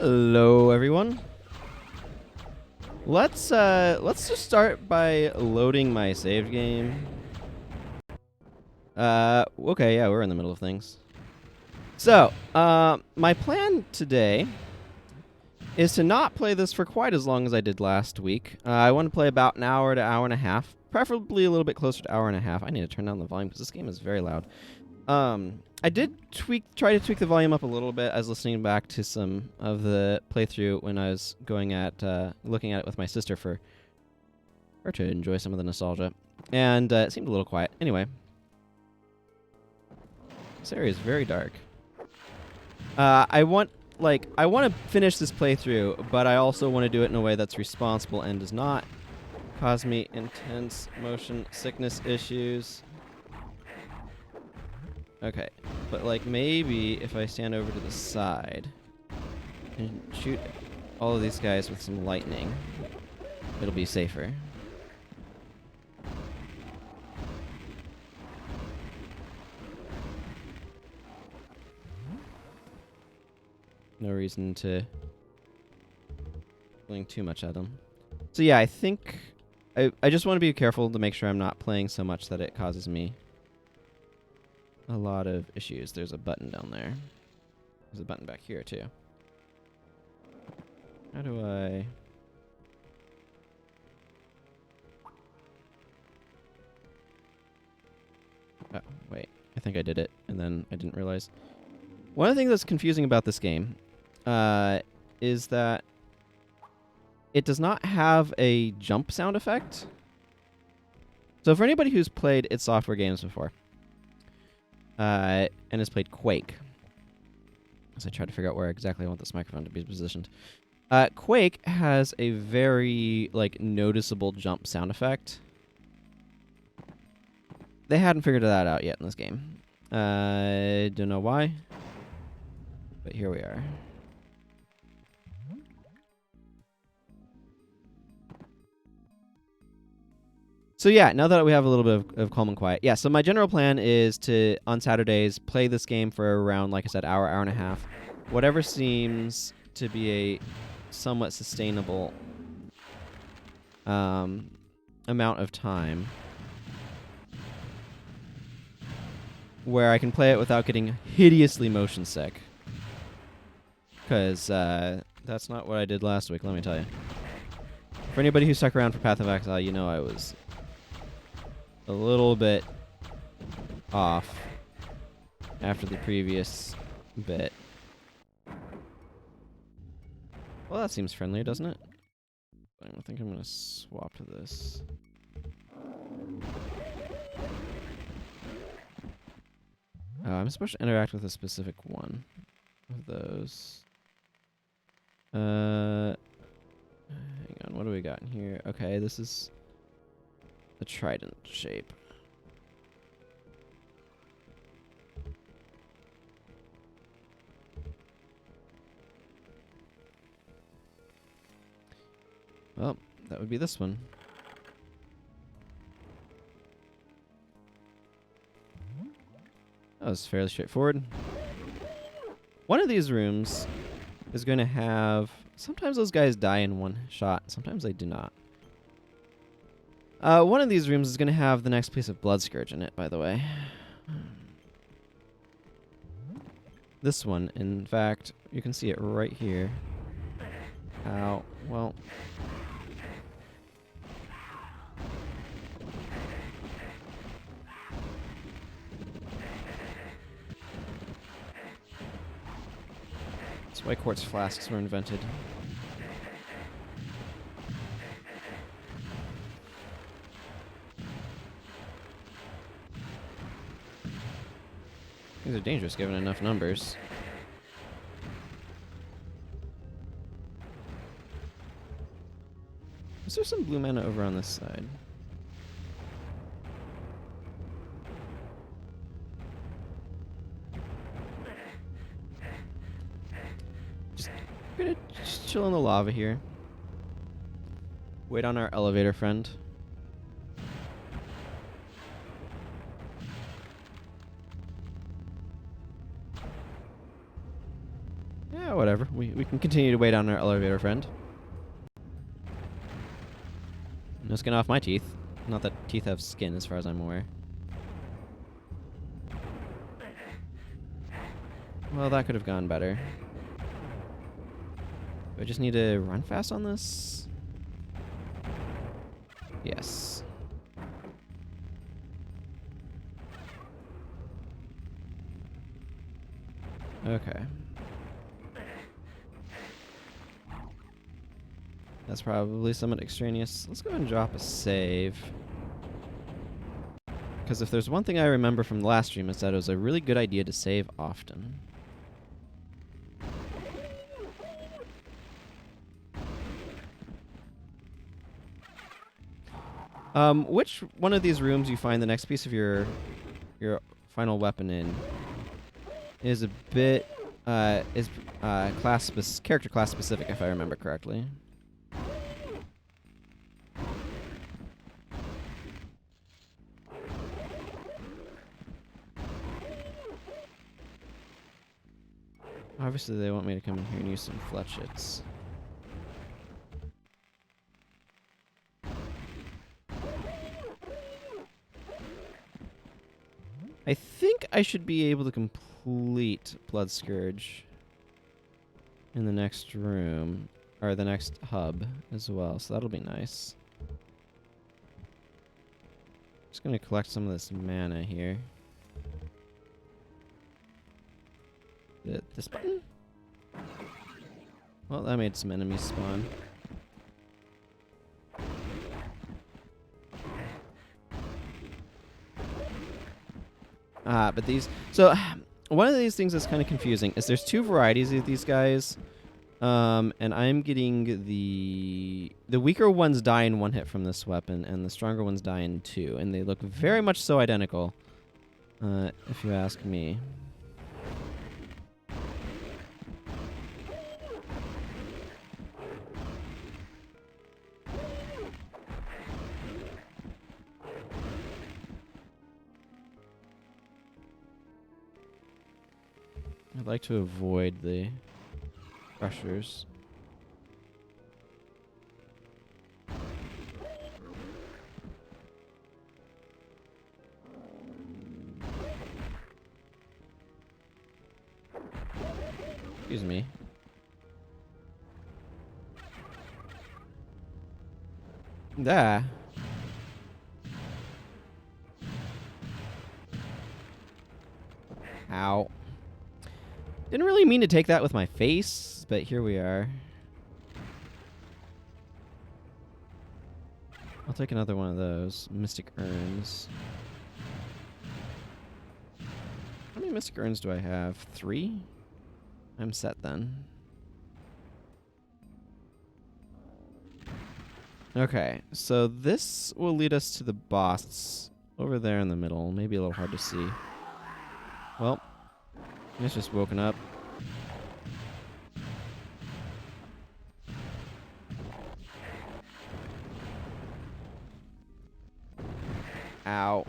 Hello, everyone. Let's just start by loading my save game. Okay, yeah, we're in the middle of things. So, my plan today is to not play this for quite as long as I did last week. I want to play about an hour to hour and a half, preferably a little bit closer to hour and a half. I need to turn down the volume because this game is very loud. I did try to tweak the volume up a little bit. I was listening back to some of the playthrough when I was looking at it with my sister for her to enjoy some of the nostalgia, and it seemed a little quiet. Anyway, this area is very dark. I want to finish this playthrough, but I also want to do it in a way that's responsible and does not cause me intense motion sickness issues. Okay, but like maybe if I stand over to the side and shoot all of these guys with some lightning, it'll be safer. No reason to fling too much at them. So yeah, I think I just want to be careful to make sure I'm not playing so much that it causes me a lot of issues. There's a button down there. There's a button back here too. How do I... Oh, wait. I think I did it, and then I didn't realize. One of the things that's confusing about this game is that it does not have a jump sound effect. So for anybody who's played id Software games before, and has played Quake, as I try to figure out where exactly I want this microphone to be positioned. Quake has a very noticeable jump sound effect. They hadn't figured that out yet in this game. I don't know why, but here we are. So yeah, now that we have a little bit of calm and quiet. Yeah, so my general plan is to, on Saturdays, play this game for around, like I said, hour and a half. Whatever seems to be a somewhat sustainable amount of time where I can play it without getting hideously motion sick. Because that's not what I did last week, let me tell you. For anybody who stuck around for Path of Exile, you know I was a little bit off after the previous bit. Well, that seems friendly, doesn't it? I don't think I'm going to swap to this. I'm supposed to interact with a specific one of those. Hang on, what do we got in here? Okay, this is the trident shape. Well, that would be this one. That was fairly straightforward. One of these rooms is going to have... Sometimes those guys die in one shot. Sometimes they do not. One of these rooms is going to have the next piece of Bloodscourge in it, by the way. This one, in fact, you can see it right here. Ow. Well... That's why quartz flasks were invented. These are dangerous given enough numbers. Is there some blue mana over on this side? We're gonna just chill in the lava here. Wait on our elevator friend. Yeah, whatever. We can continue to wait on our elevator friend. No skin off my teeth. Not that teeth have skin, as far as I'm aware. Well, that could have gone better. Do I just need to run fast on this? Yes. Okay. That's probably somewhat extraneous. Let's go ahead and drop a save. Because if there's one thing I remember from the last stream, it's that it was a really good idea to save often. Which one of these rooms you find the next piece of your final weapon in is a bit character class specific, if I remember correctly. Obviously, they want me to come in here and use some fletchets. I think I should be able to complete Bloodscourge in the next room, or the next hub as well, so that'll be nice. Just gonna collect some of this mana here. This button? Well, that made some enemies spawn. But these... So, one of these things that's kind of confusing is there's two varieties of these guys. And I'm getting the weaker ones die in one hit from this weapon, and the stronger ones die in two. And they look very much so identical, if you ask me. I'd like to avoid the pressures. Excuse me. Ah. Ow. Didn't really mean to take that with my face, but here we are. I'll take another one of those. Mystic Urns. How many Mystic Urns do I have? 3? I'm set then. Okay, so this will lead us to the boss over there in the middle. Maybe a little hard to see. Well, it's just woken up. Ow.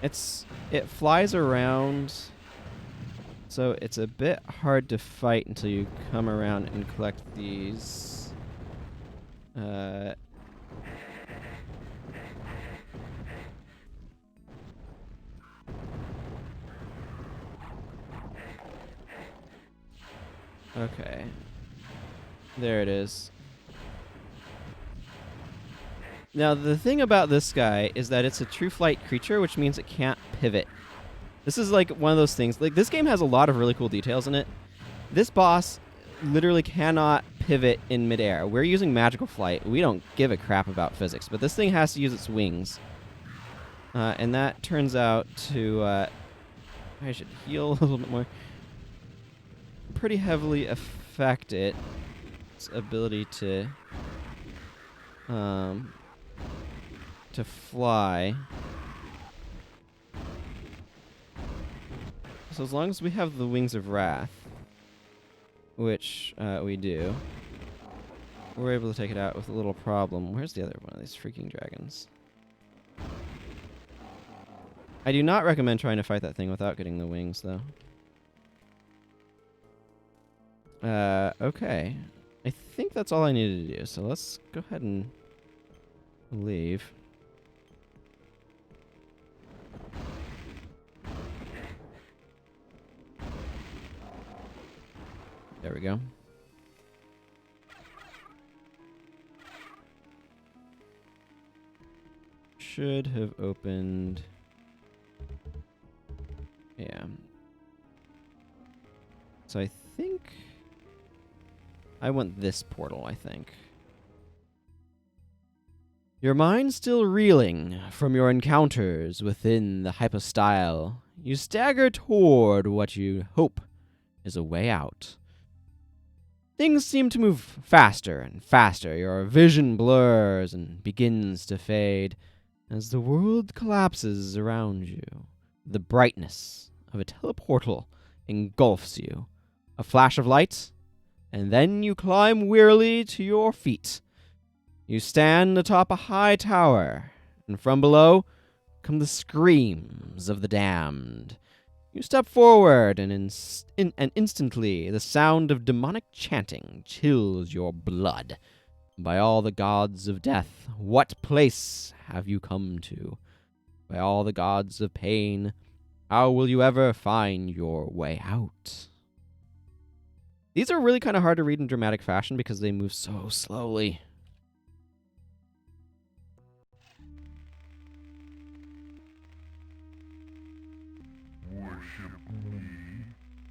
It flies around, so it's a bit hard to fight until you come around and collect these. Okay. There it is. Now, the thing about this guy is that it's a true flight creature, which means it can't pivot. This is like one of those things. Like, this game has a lot of really cool details in it. This boss literally cannot pivot in midair. We're using magical flight. We don't give a crap about physics, but this thing has to use its wings. And that turns out to... I should heal a little bit more. Pretty heavily affect its ability to fly. So as long as we have the Wings of Wrath, which we do, we're able to take it out with a little problem. Where's the other one of these freaking dragons? I do not recommend trying to fight that thing without getting the wings, though. Okay. I think that's all I needed to do, so let's go ahead and leave. There we go. Should have opened... Yeah. So I think... I want this portal, I think. Your mind still reeling from your encounters within the hypostyle, you stagger toward what you hope is a way out. Things seem to move faster and faster. Your vision blurs and begins to fade as the world collapses around you. The brightness of a teleportal engulfs you. A flash of light, and then you climb wearily to your feet. You stand atop a high tower, and from below come the screams of the damned. You step forward, and instantly the sound of demonic chanting chills your blood. By all the gods of death, what place have you come to? By all the gods of pain, how will you ever find your way out? These are really kind of hard to read in dramatic fashion because they move so slowly. Worship me,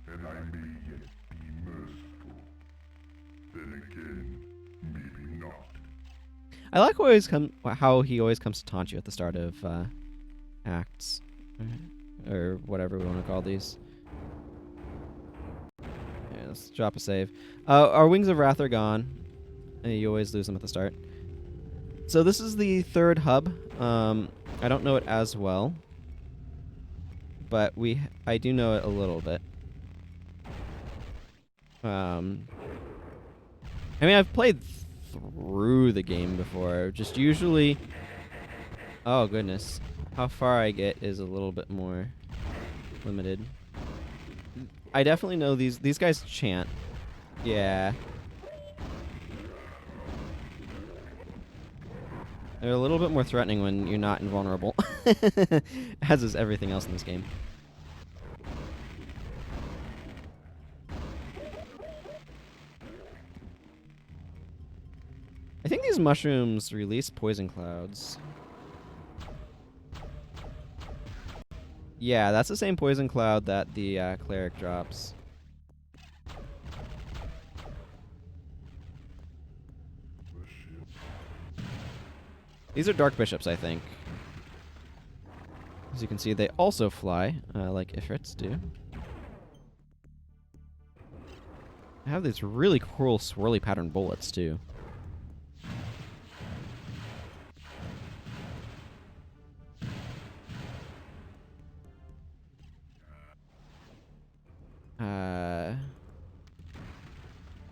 and I may yet be merciful. Then again, maybe not. I like how he always comes to taunt you at the start of acts, or whatever we want to call these. Yeah, let's drop a save. Our Wings of Wrath are gone. You always lose them at the start. So this is the third hub. I don't know it as well, but I do know it a little bit. I mean, I've played through the game before. Just usually... Oh, goodness. How far I get is a little bit more limited. I definitely know these guys chant. Yeah. They're a little bit more threatening when you're not invulnerable. As is everything else in this game. I think these mushrooms release poison clouds. Yeah, that's the same poison cloud that the cleric drops. These are dark bishops, I think. As you can see, they also fly, like Ifrits do. I have these really cool swirly pattern bullets, too.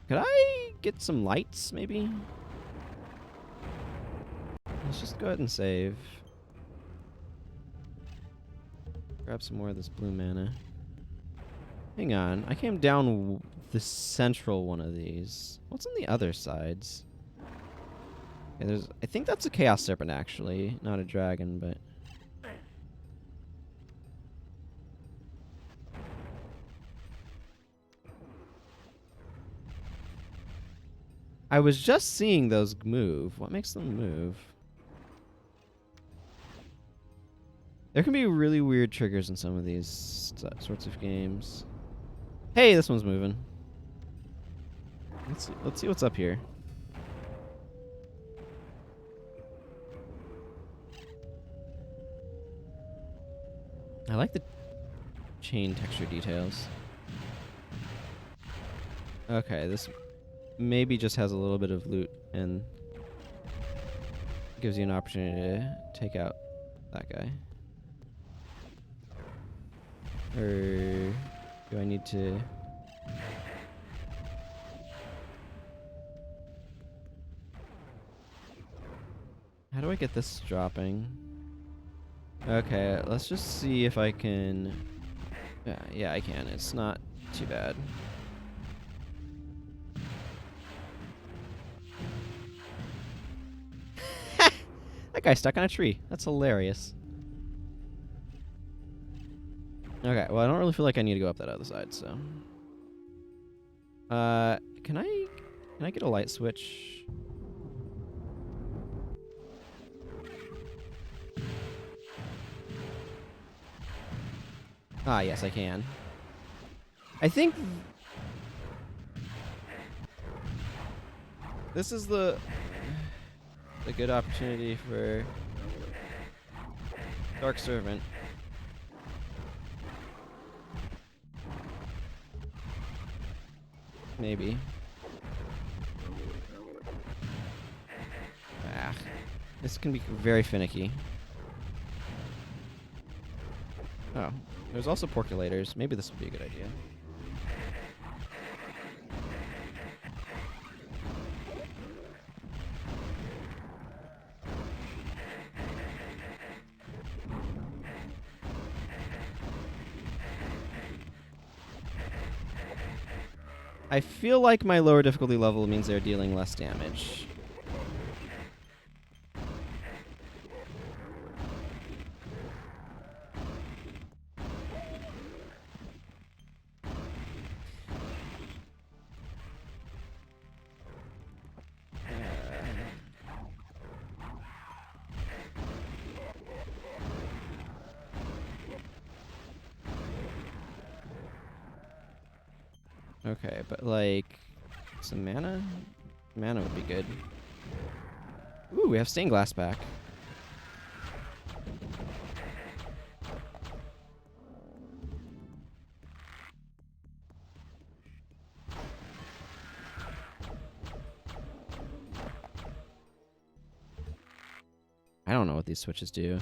Could I get some lights, maybe? Let's just go ahead and save. Grab some more of this blue mana. Hang on, I came down the central one of these. What's on the other sides? Okay, I think that's a Chaos Serpent, actually. Not a dragon, but... I was just seeing those move. What makes them move? There can be really weird triggers in some of these sorts of games. Hey, this one's moving. Let's see what's up here. I like the chain texture details. Okay, this maybe just has a little bit of loot and gives you an opportunity to take out that guy. Or do I need to... How do I get this dropping? Okay, let's just see if I can... Yeah, I can. It's not too bad. That guy's stuck on a tree. That's hilarious. Okay, well, I don't really feel like I need to go up that other side, so... can I get a light switch? Ah, yes, I can. I think this is the good opportunity for Dark Servant. Maybe. Ah, this can be very finicky. Oh, there's also porculators. Maybe this would be a good idea. I feel like my lower difficulty level means they're dealing less damage. Okay, but like some mana? Mana would be good. Ooh, we have stained glass back. I don't know what these switches do.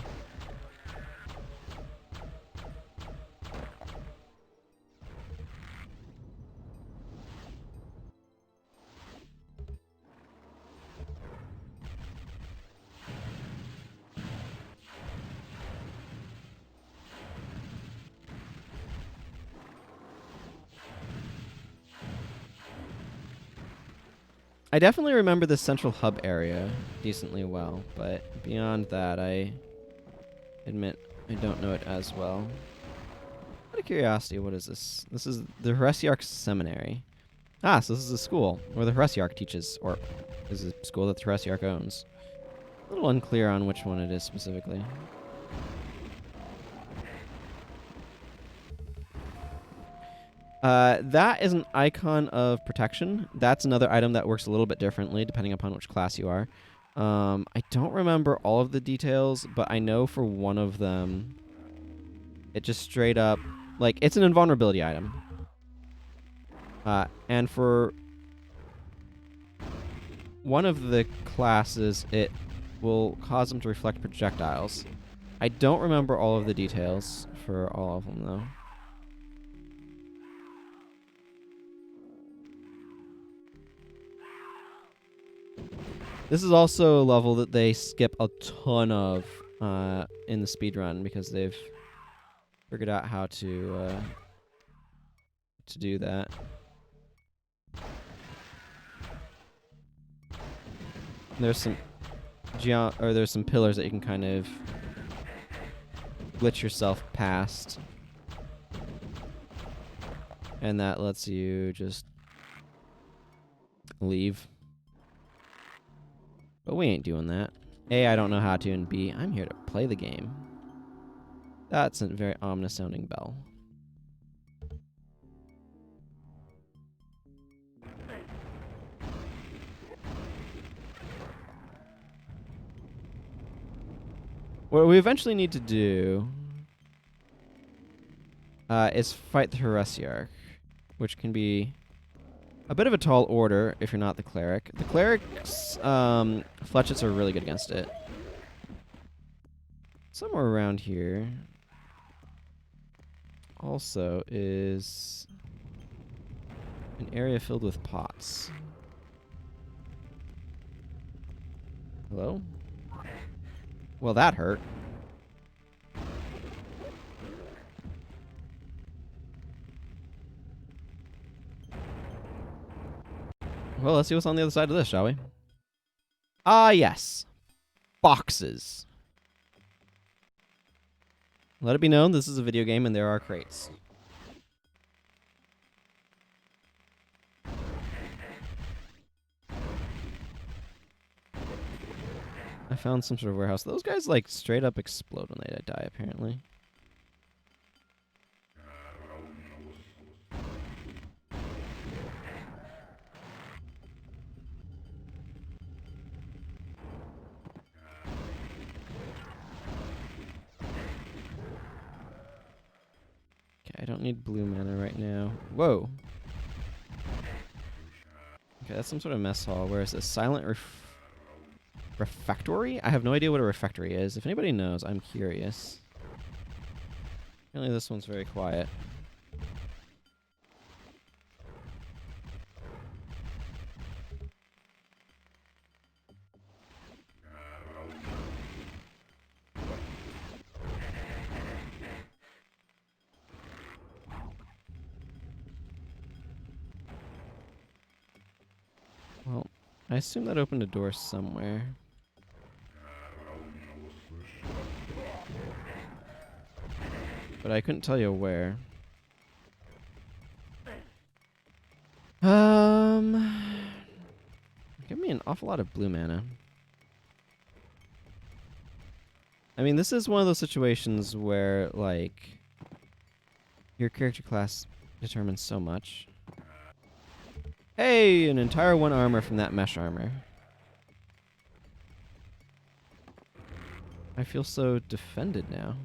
I definitely remember the central hub area decently well, but beyond that, I admit I don't know it as well. Out of curiosity, what is this? This is the Heresiarch Seminary. Ah, so this is a school where the Heresiarch teaches, or is a school that the Heresiarch owns. A little unclear on which one it is specifically. That is an icon of protection. That's another item that works a little bit differently depending upon which class you are. I don't remember all of the details, but I know for one of them, it just straight up, like, it's an invulnerability item. And for one of the classes, it will cause them to reflect projectiles. I don't remember all of the details for all of them, though. This is also a level that they skip a ton of in the speedrun because they've figured out how to do that. There's some there's some pillars that you can kind of glitch yourself past, and that lets you just leave. But we ain't doing that. A, I don't know how to, and B, I'm here to play the game. That's a very ominous sounding bell. What we eventually need to do is fight the Heresiarch, which can be a bit of a tall order if you're not the cleric. The cleric's fletchets are really good against it. Somewhere around here also is an area filled with pots. Hello? Well, that hurt. Well, let's see what's on the other side of this, shall we? Ah, yes. Boxes. Let it be known, this is a video game and there are crates. I found some sort of warehouse. Those guys, like, straight up explode when they die, apparently. Okay, I don't need blue mana right now. Whoa. Okay, that's some sort of mess hall. Where is this? Silent refectory? I have no idea what a refectory is. If anybody knows, I'm curious. Apparently this one's very quiet. Well, I assume that opened a door somewhere. But I couldn't tell you where. Give me an awful lot of blue mana. I mean, this is one of those situations where, like, your character class determines so much. Hey, an entire 1 armor from that mesh armor. I feel so defended now.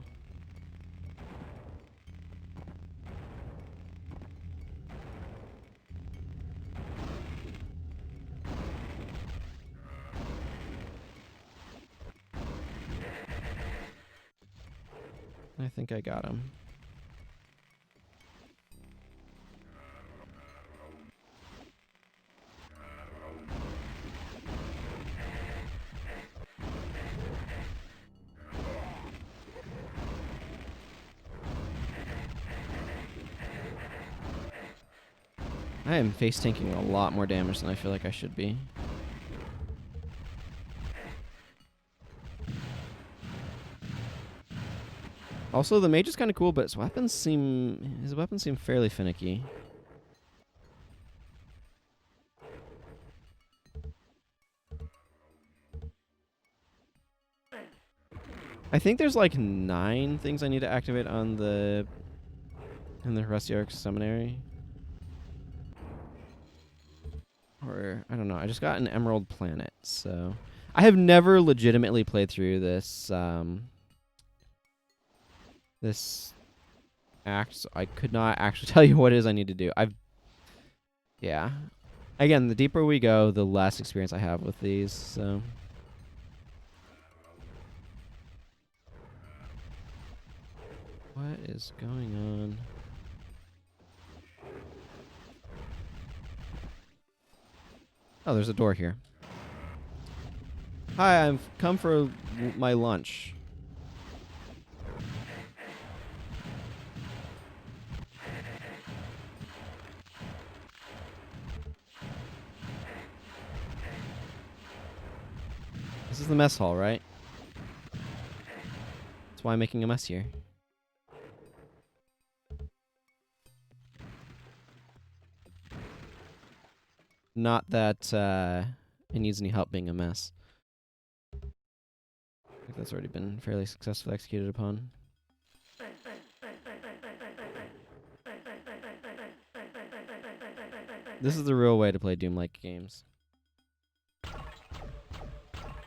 I think I got him. I am face tanking a lot more damage than I feel like I should be. Also, the mage is kind of cool, but his weapons seem fairly finicky. I think there's like 9 things I need to activate on the Heresiarch Seminary. Or I don't know. I just got an Emerald Planet, so I have never legitimately played through this this act, so I could not actually tell you what it is I need to do. Yeah. Again, the deeper we go, the less experience I have with these, so. What is going on? Oh, there's a door here. Hi, I've come for my lunch. This is the mess hall, right? That's why I'm making a mess here. Not that it needs any help being a mess. I think that's already been fairly successfully executed upon. This is the real way to play Doom-like games.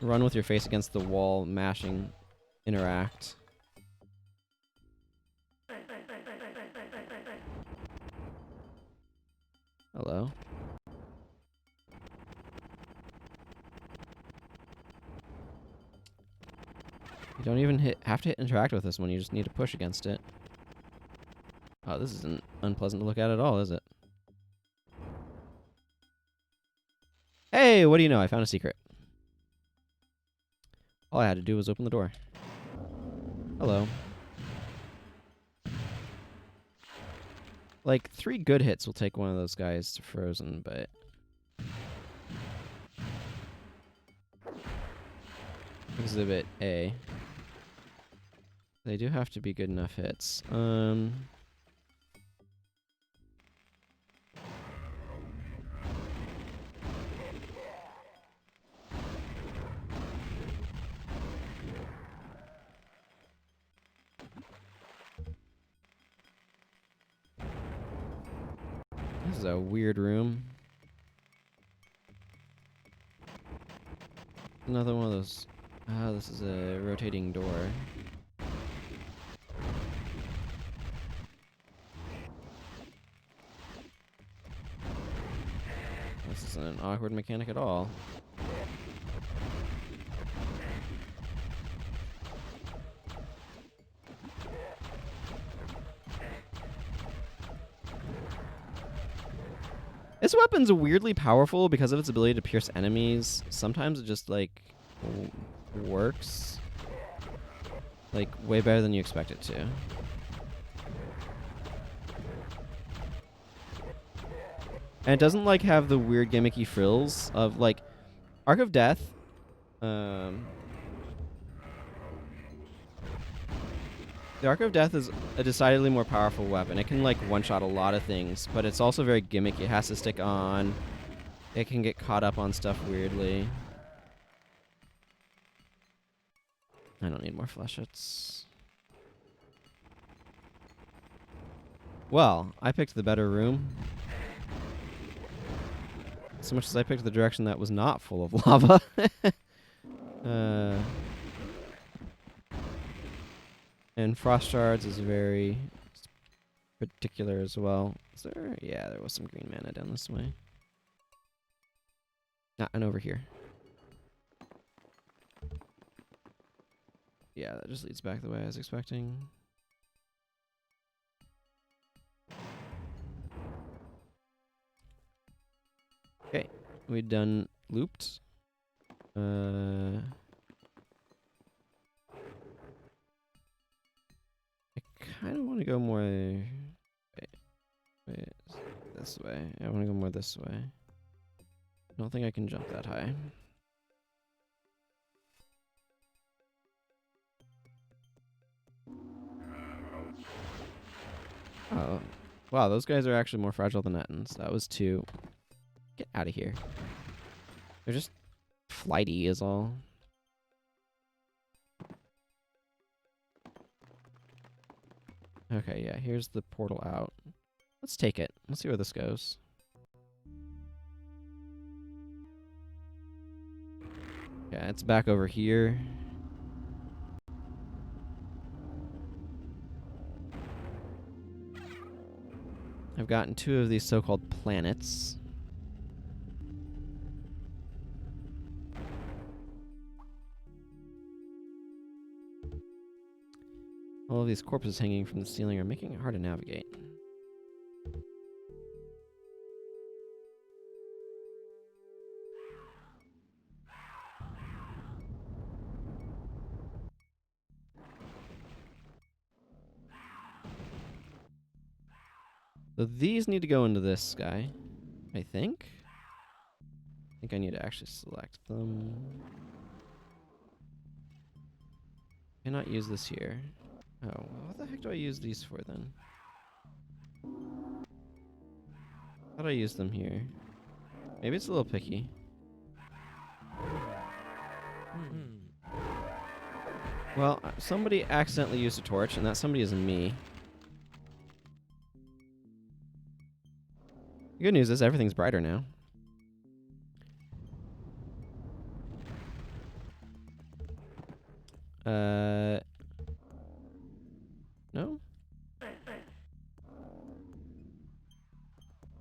Run with your face against the wall, mashing, interact. Hello? You don't even have to interact with this one, you just need to push against it. Oh, this isn't unpleasant to look at all, is it? Hey, what do you know? I found a secret. All I had to do was open the door. Hello. Like, 3 good hits will take one of those guys to frozen, but Exhibit A. They do have to be good enough hits. This is a weird room. Another one of those. Ah, this is a rotating door. This isn't an awkward mechanic at all. This weapon's weirdly powerful because of its ability to pierce enemies. Sometimes it just, like, works. Like, way better than you expect it to. And it doesn't, like, have the weird gimmicky frills of, like, Arc of Death. The Arc of Death is a decidedly more powerful weapon. It can, like, one-shot a lot of things, but it's also very gimmicky. It has to stick on. It can get caught up on stuff weirdly. I don't need more fleshets. Well, I picked the better room. So much as I picked the direction that was not full of lava. And frost shards is very particular as well. Is there? Yeah, there was some green mana down this way. Ah, and over here. Yeah, that just leads back the way I was expecting. Okay, we done looped. I kind of want to go more wait, this way. I want to go more this way. I don't think I can jump that high. Oh, wow, those guys are actually more fragile than Ettins. That was two. Get out of here. They're just flighty is all. Okay, yeah, here's the portal out. Let's take it. Let's see where this goes. Yeah, it's back over here. I've gotten 2 of these so-called planets. All of these corpses hanging from the ceiling are making it hard to navigate. So these need to go into this guy, I think. I think I need to actually select them. Cannot use this here. Oh, what the heck do I use these for then? How do I use them here? Maybe it's a little picky. Well, somebody accidentally used a torch, and that somebody is me. The good news is everything's brighter now. No?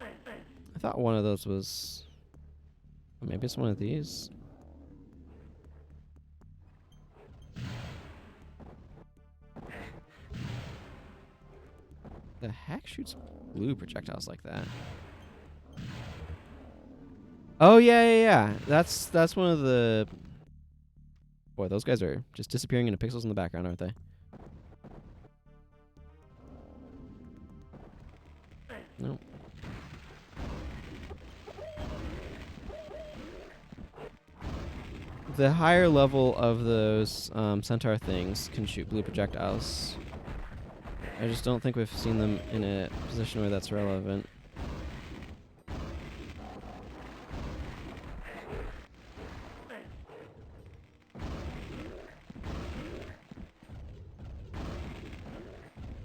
I thought one of those was... Oh, maybe it's one of these. The heck shoots blue projectiles like that? Oh, yeah. That's one of the... Boy, those guys are just disappearing into pixels in the background, aren't they? Nope. the higher level of those centaur things can shoot blue projectiles. I just don't think we've seen them in a position where that's relevant.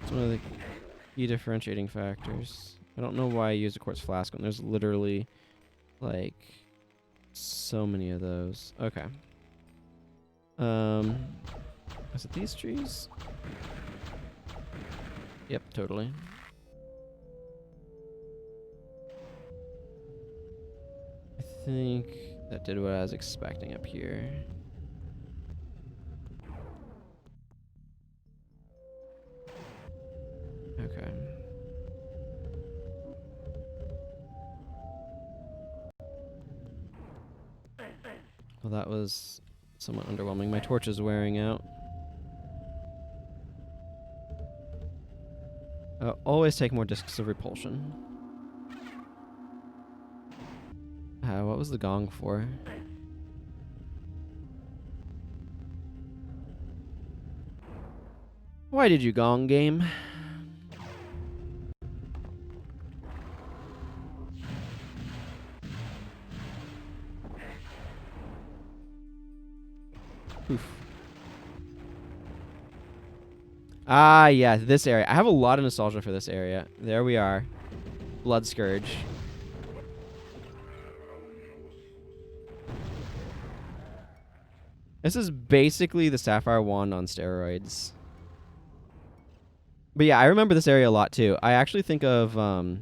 It's one of the key differentiating factors. I don't know why I used a quartz flask when there's literally, like, so many of those. Okay. Is it these trees? Yep, totally. I think that did what I was expecting up here. Okay. Well, that was somewhat underwhelming. My torch is wearing out. Always take more discs of repulsion. What was the gong for? Why did you gong, game? Oof. Ah, yeah, this area. I have a lot of nostalgia for this area. There we are. Bloodscourge. This is basically the Sapphire Wand on steroids. But yeah, I remember this area a lot too. I actually think of... I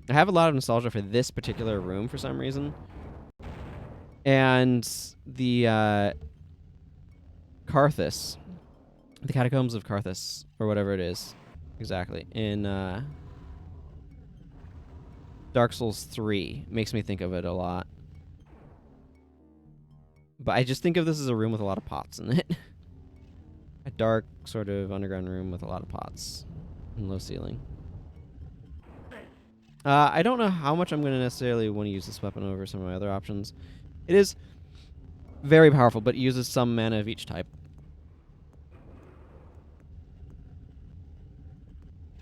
have a lot of nostalgia for this particular room for some reason. And the... Carthus. The Catacombs of Carthus, or whatever it is. Exactly. In Dark Souls 3. Makes me think of it a lot. But I just think of this as a room with a lot of pots in it. A dark, sort of underground room with a lot of pots. And low ceiling. I don't know how much I'm going to necessarily want to use this weapon over some of my other options. It is very powerful, but it uses some mana of each type.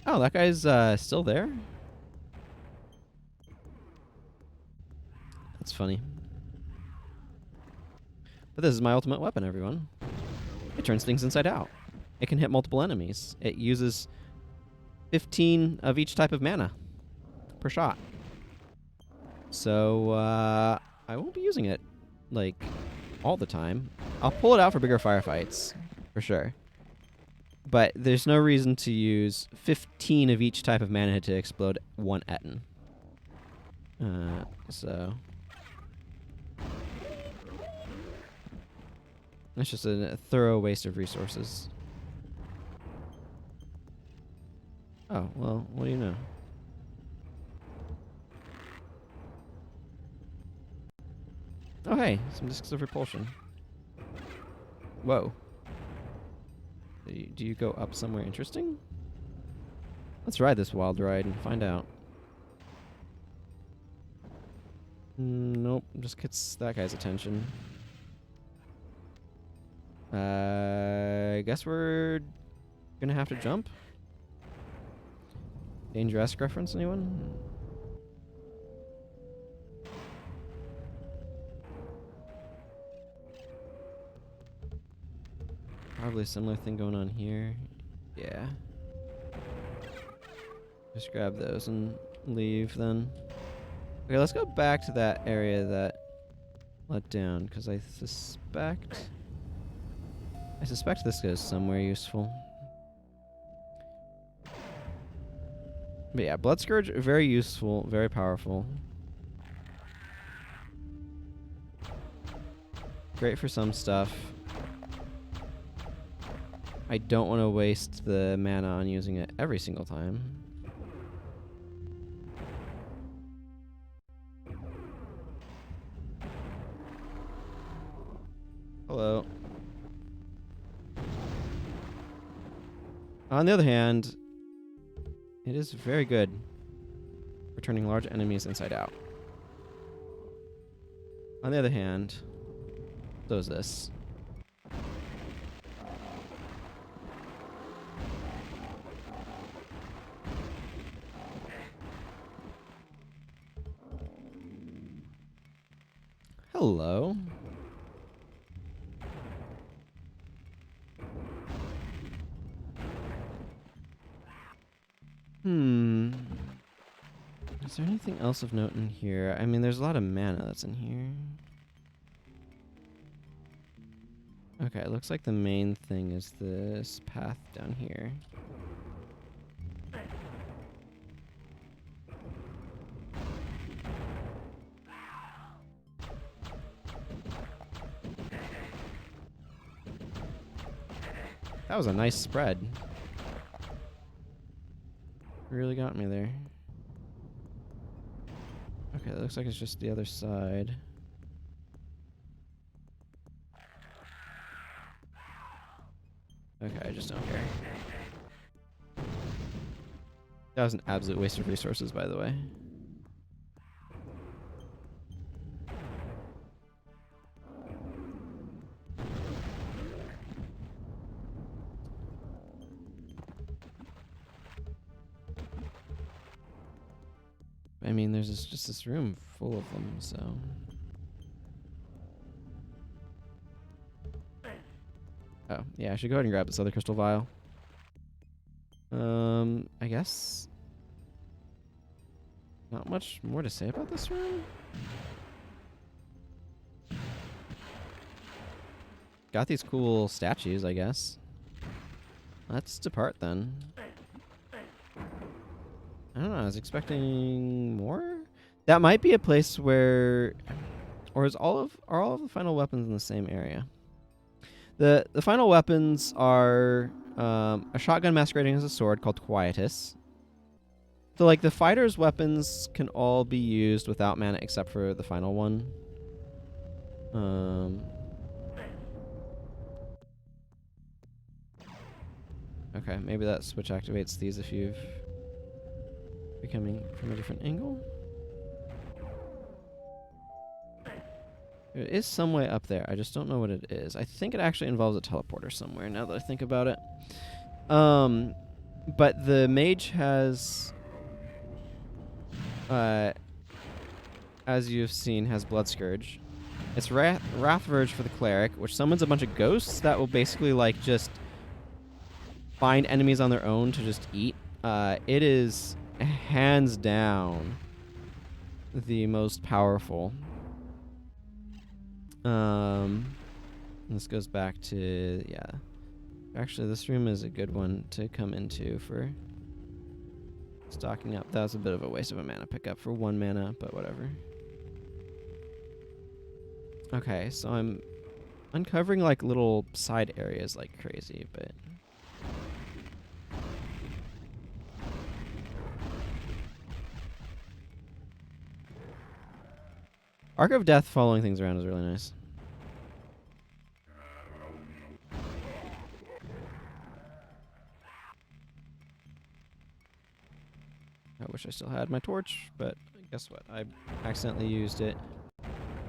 Oh, that guy's still there? That's funny. But this is my ultimate weapon, everyone. It turns things inside out. It can hit multiple enemies. It uses 15 of each type of mana per shot. So, I won't be using it, like, all the time. I'll pull it out for bigger firefights, for sure. But there's no reason to use 15 of each type of mana to explode one Etten. So... It's just a thorough waste of resources. Oh, well, what do you know? Oh, hey, some discs of repulsion. Whoa. Do you go up somewhere interesting? Let's ride this wild ride and find out. Nope, just gets that guy's attention. I guess we're gonna have to jump. Dangerous reference, anyone? Probably a similar thing going on here. Yeah. Just grab those and leave then. Okay, let's go back to that area that let down, because I suspect this goes somewhere useful. But yeah, Bloodscourge, very useful, very powerful. Great for some stuff. I don't want to waste the mana on using it every single time. Hello. On the other hand, it is very good for turning large enemies inside out. On the other hand, So is this. Hello. Is there anything else of note in here? I mean, there's a lot of mana that's in here. Okay, it looks like the main thing is this path down here. That was a nice spread. Really got me there. Okay, that looks like it's just the other side. Okay, I just don't care. That was an absolute waste of resources, by the way. I mean, there's just this room full of them, so... Oh, yeah, I should go ahead and grab this other crystal vial. I guess... Not much more to say about this room? Got these cool statues, I guess. Let's depart then. I don't know, I was expecting more? That might be a place where... Or are all of the final weapons in the same area? The final weapons are a shotgun masquerading as a sword called Quietus. So like the fighter's weapons can all be used without mana except for the final one. Okay, maybe that switch activates these if you've coming from a different angle. There is some way up there. I just don't know what it is. I think it actually involves a teleporter somewhere now that I think about it. But the mage has, as you've seen, has Bloodscourge. It's Wrathverge for the cleric, which summons a bunch of ghosts that will basically like just find enemies on their own to just eat. It is hands down the most powerful. This goes back to, yeah. Actually, this room is a good one to come into for stocking up. That was a bit of a waste of a mana pickup for 1 mana, but whatever. Okay, so I'm uncovering like little side areas like crazy, but... Arc of Death following things around is really nice. I wish I still had my torch, but guess what? I accidentally used it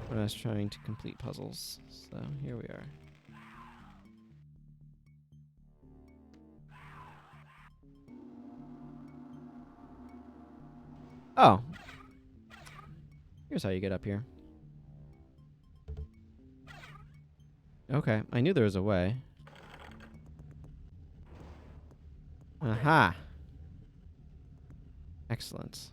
when I was trying to complete puzzles. So here we are. Oh. Here's how you get up here. Okay, I knew there was a way. Aha! Excellent.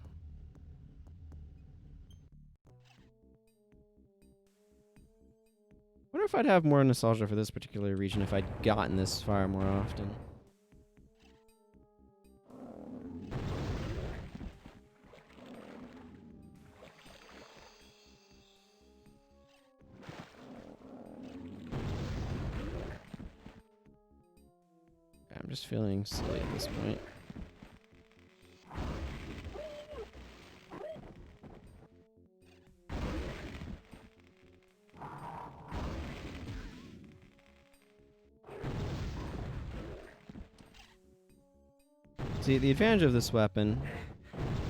Wonder if I'd have more nostalgia for this particular region if I'd gotten this far more often. I'm just feeling silly at this point. See, the advantage of this weapon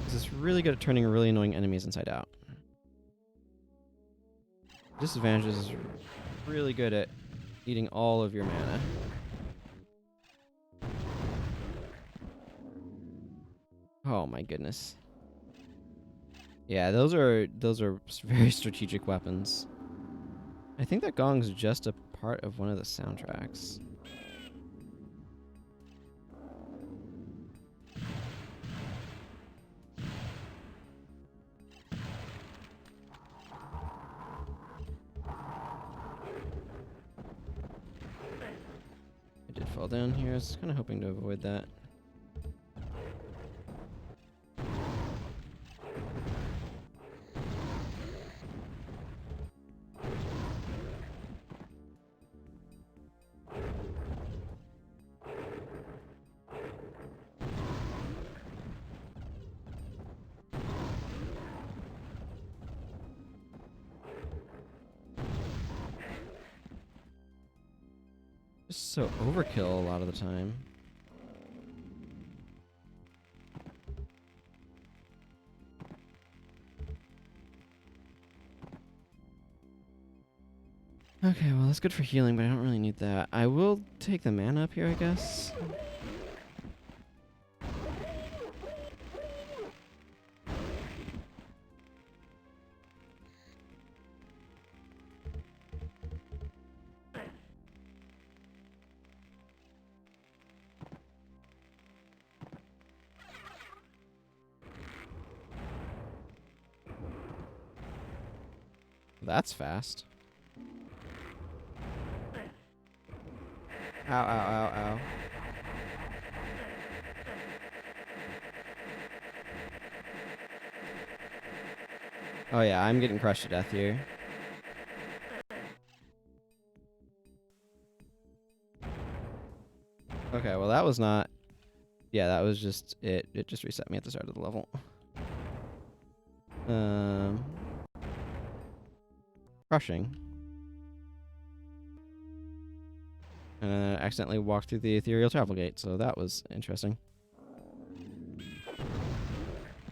is it's really good at turning really annoying enemies inside out. Disadvantage is really good at eating all of your mana. Oh my goodness. Yeah, those are very strategic weapons. I think that gong's just a part of one of the soundtracks. I did fall down here. I was kind of hoping to avoid that. Just so overkill a lot of the time. Okay, well that's good for healing, but I don't really need that. I will take the mana up here, I guess. That's fast. Ow, ow, ow, ow. Oh yeah, I'm getting crushed to death here. Okay, well that was not... Yeah, that was just... It just reset me at the start of the level. Crushing. And then I accidentally walked through the ethereal travel gate, so that was interesting.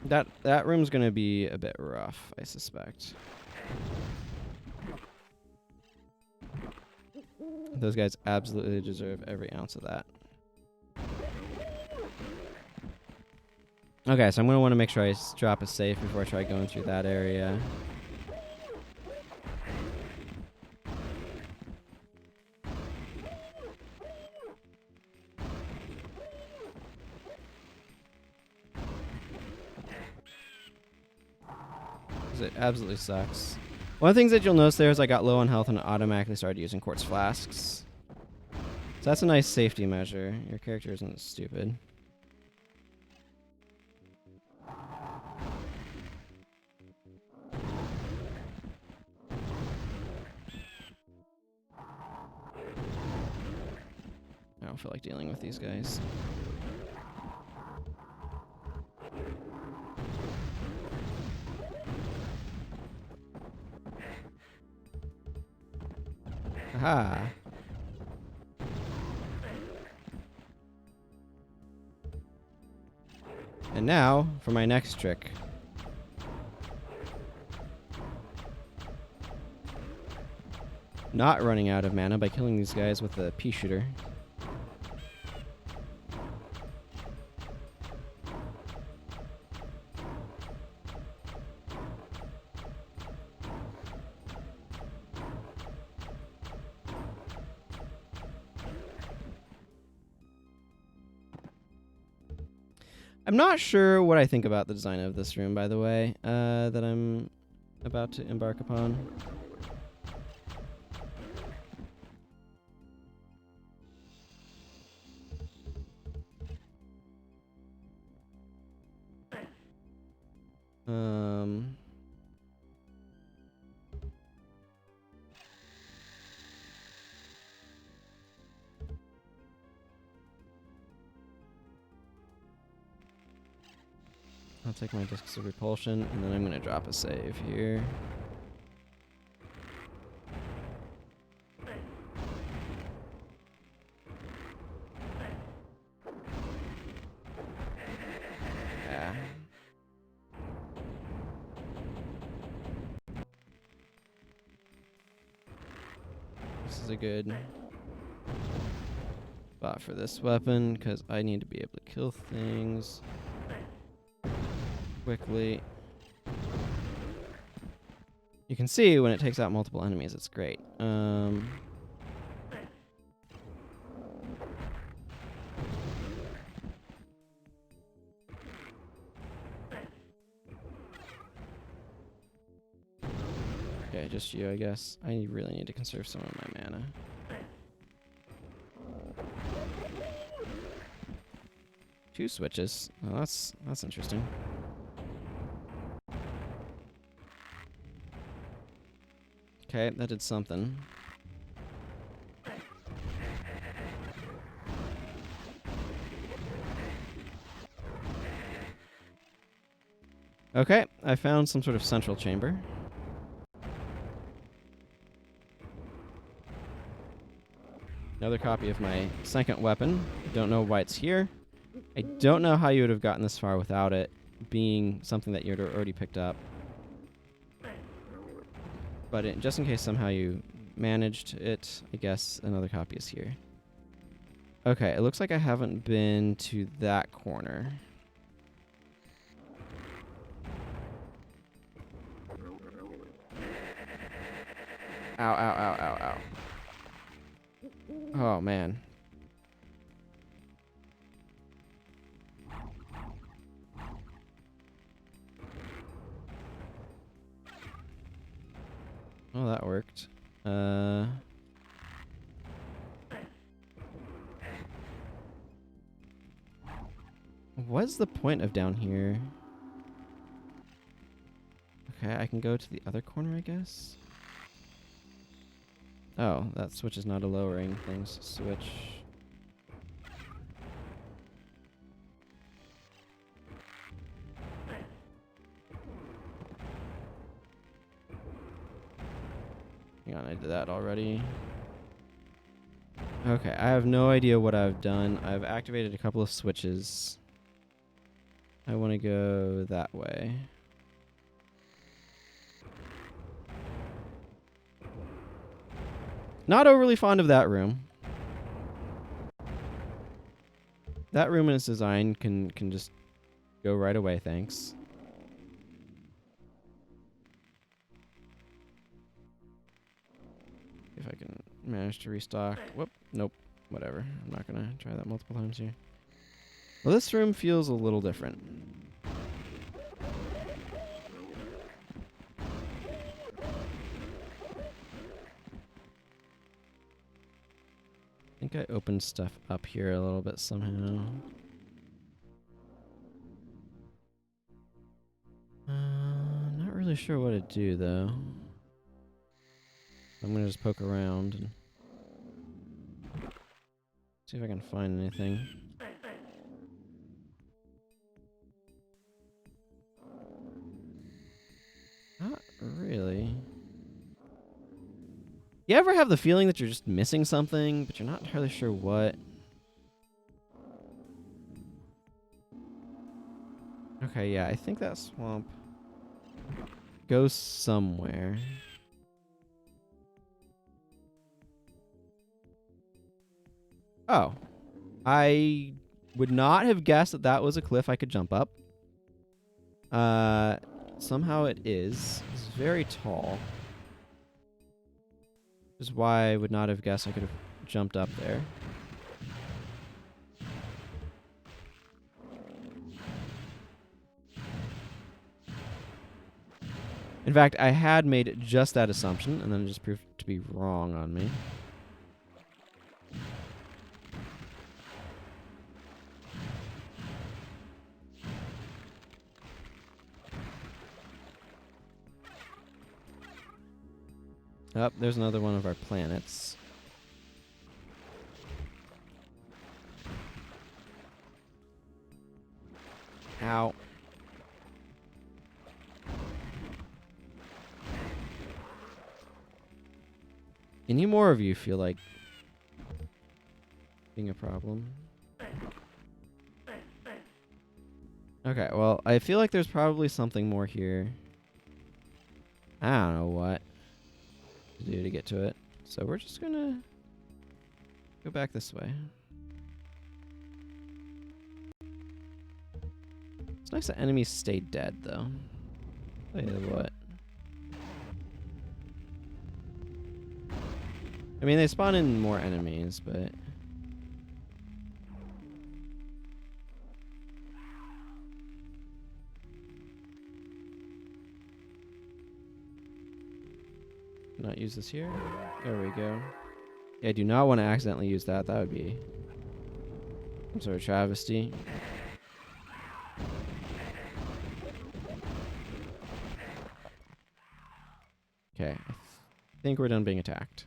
That room's gonna be a bit rough, I suspect. Those guys absolutely deserve every ounce of that. Okay, so I'm gonna want to make sure I drop a safe before I try going through that area. It absolutely sucks. One of the things that you'll notice there is I got low on health and automatically started using quartz flasks. So that's a nice safety measure. Your character isn't stupid. I don't feel like dealing with these guys. Aha. And now for my next trick. Not running out of mana by killing these guys with a pea shooter. I'm not sure what I think about the design of this room, by the way, that I'm about to embark upon. I'll take my discs of repulsion, and then I'm going to drop a save here. Yeah. is a good spot for this weapon, because I need to be able to kill things quickly. You can see when it takes out multiple enemies, it's great. Okay, just you, I guess. I really need to conserve some of my mana. Two switches. Oh, that's interesting. Okay, that did something. Okay, I found some sort of central chamber. Another copy of my second weapon. Don't know why it's here. I don't know how you would have gotten this far without it being something that you'd already picked up. But just in case somehow you managed it, I guess another copy is here. Okay, it looks like I haven't been to that corner. Ow, ow, ow, ow, ow. Oh, man. Oh, that worked. What's the point of down here? Okay, I can go to the other corner, I guess. Oh, that switch is not a lowering things switch. Hang on, I did that already. Okay, I have no idea what I've done. I've activated a couple of switches. I want to go that way. Not overly fond of that room. That room in its design can just go right away, thanks. If I can manage to restock. Whoop. Nope. Whatever. I'm not going to try that multiple times here. Well, this room feels a little different. I think I opened stuff up here a little bit somehow. Not really sure what to do, though. I'm going to just poke around and see if I can find anything. Not really. You ever have the feeling that you're just missing something, but you're not entirely sure what? Okay, yeah, I think that swamp goes somewhere. Oh. I would not have guessed that that was a cliff I could jump up. Somehow it is. It's very tall. Which is why I would not have guessed I could have jumped up there. In fact, I had made just that assumption, and then it just proved to be wrong on me. Oh, there's another one of our planets. Ow. Any more of you feel like being a problem? Okay, well, I feel like there's probably something more here. I don't know what to do to get to it. So we're just gonna go back this way. It's nice that enemies stay dead, though. Tell you what. I mean, they spawn in more enemies, but... Not use this here. There we go. Yeah, I do not want to accidentally use that. That would be some sort of travesty. Okay, I think we're done being attacked.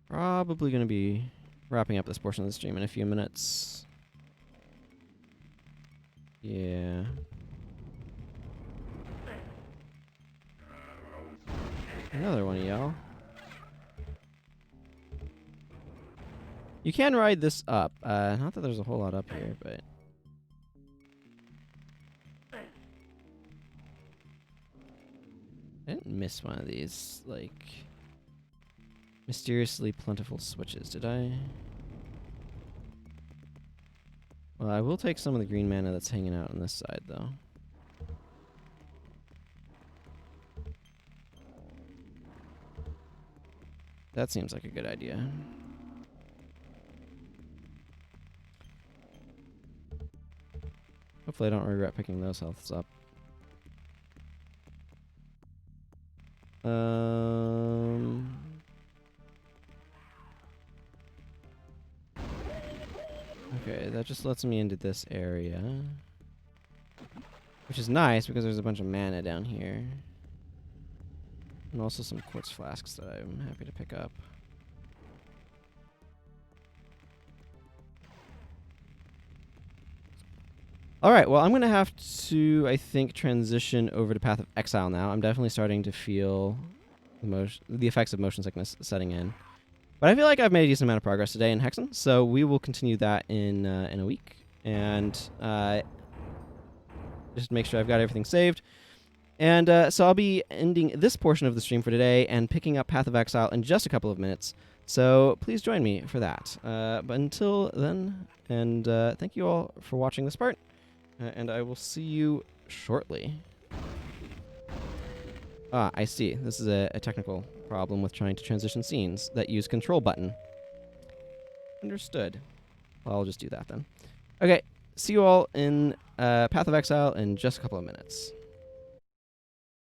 Probably going to be wrapping up this portion of the stream in a few minutes. Yeah. Another one of y'all. You can ride this up. Not that there's a whole lot up here, but... I didn't miss one of these, like, mysteriously plentiful switches, did I? Well, I will take some of the green mana that's hanging out on this side, though. That seems like a good idea. Hopefully I don't regret picking those healths up. Okay, that just lets me into this area. Which is nice because there's a bunch of mana down here. And also some quartz flasks that I'm happy to pick up. Alright, well I'm going to have to, I think, transition over to Path of Exile now. I'm definitely starting to feel the effects of motion sickness setting in. But I feel like I've made a decent amount of progress today in Hexen, so we will continue that in a week. And just make sure I've got everything saved. And so I'll be ending this portion of the stream for today and picking up Path of Exile in just a couple of minutes. So please join me for that. But until then, and thank you all for watching this part. And I will see you shortly. Ah, I see. This is a technical problem with trying to transition scenes that use control button. Understood. Well, I'll just do that then. Okay, see you all in Path of Exile in just a couple of minutes.